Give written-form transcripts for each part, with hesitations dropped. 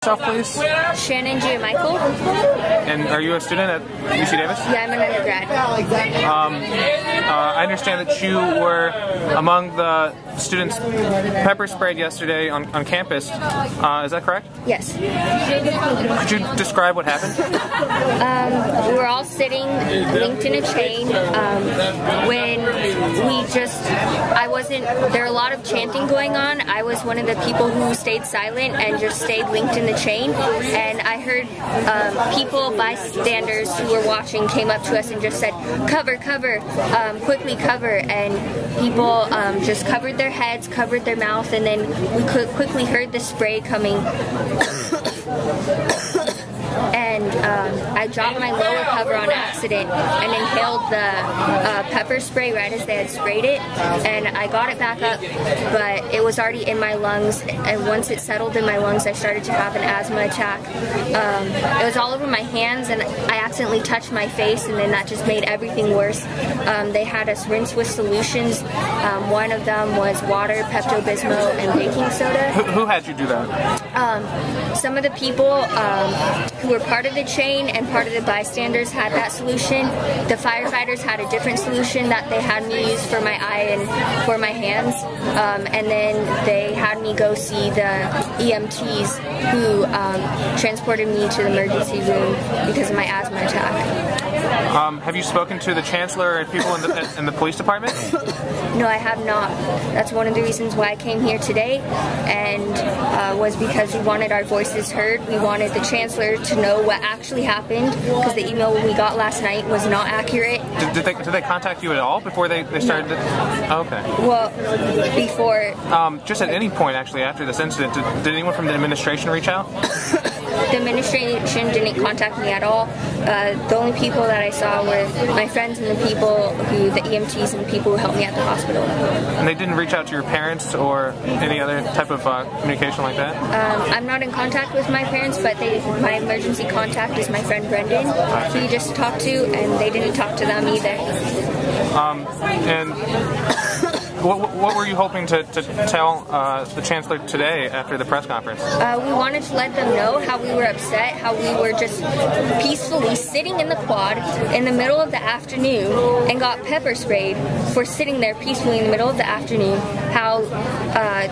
Yourself, please. Shannon G. Michael. And are you a student at UC Davis? Yeah, I'm an undergrad. I understand that you were among the students pepper sprayed yesterday on campus. Is that correct? Yes. Could you describe what happened? We were all sitting linked in a chain when there were a lot of chanting going on. I was one of the people who stayed silent and just stayed linked in the chain, and I heard bystanders who were watching came up to us and just said, "Cover, cover, quickly cover," and people just covered their heads, covered their mouth, and then we quickly heard the spray coming. And I dropped my lower cover on accident and inhaled the pepper spray right as they had sprayed it, and I got it back up, but it was already in my lungs, and once it settled in my lungs I started to have an asthma attack. It was all over my hands, and I accidentally touched my face, and then that just made everything worse. They had us rinse with solutions. One of them was water, Pepto-Bismol, and baking soda. Who had you do that? Some of the people who were part of the chain and part of the bystanders had that solution. The firefighters had a different solution that they had me use for my eye and for my hands. And then they had me go see the EMTs who transported me to the emergency room because of my asthma attack. Have you spoken to the chancellor and people in the police department? No, I have not. That's one of the reasons why I came here today, and was because we wanted our voices heard. We wanted the chancellor to know what actually happened, because the email we got last night was not accurate. Did they contact you at all before they started? Oh, okay. Well, before. Just at any point, actually, after this incident, did anyone from the administration reach out? The administration didn't contact me at all. The only people that I saw were my friends and the EMTs and the people who helped me at the hospital. And they didn't reach out to your parents or any other type of communication like that? I'm not in contact with my parents, but my emergency contact is my friend Brendan, who you just talked to, and they didn't talk to them either. What were you hoping to tell the chancellor today after the press conference? We wanted to let them know how we were upset, how we were just peacefully sitting in the quad in the middle of the afternoon and got pepper sprayed for sitting there peacefully in the middle of the afternoon, how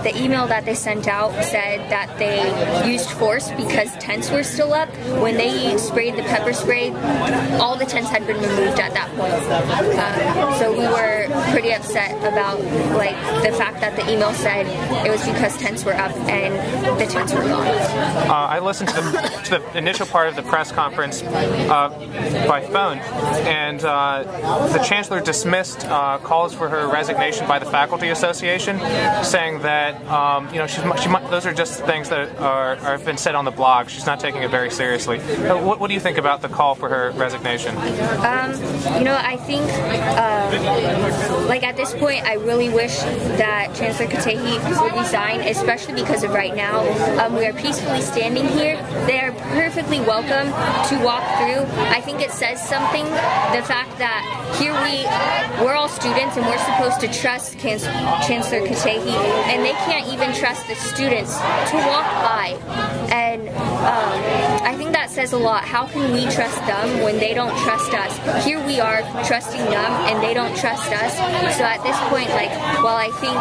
the email that they sent out said that they used force because tents were still up. When they sprayed the pepper spray, all the tents had been removed at that point. So we were pretty upset about the fact that the email said it was because tents were up and the tents were gone. I listened to the initial part of the press conference by phone, and the chancellor dismissed calls for her resignation by the faculty association, saying that those are just things that have been said on the blog. She's not taking it very seriously. What do you think about the call for her resignation? I think at this point I really wish that Chancellor Katehi would resign, especially because of right now. We are peacefully standing here. They are perfectly welcome to walk through. I think it says something, the fact that here we're all students and we're supposed to trust Chancellor Katehi, and they can't even trust the students to walk by. And I think that says a lot. How can we trust them when they don't trust us? Here we are trusting them and they don't trust us. So at this point, while I think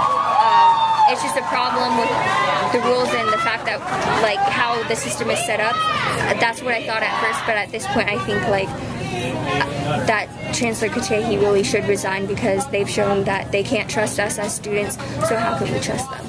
it's just a problem with the rules and the fact that how the system is set up, that's what I thought at first, but at this point I think that Chancellor Katehi really should resign, because they've shown that they can't trust us as students, so how can we trust them?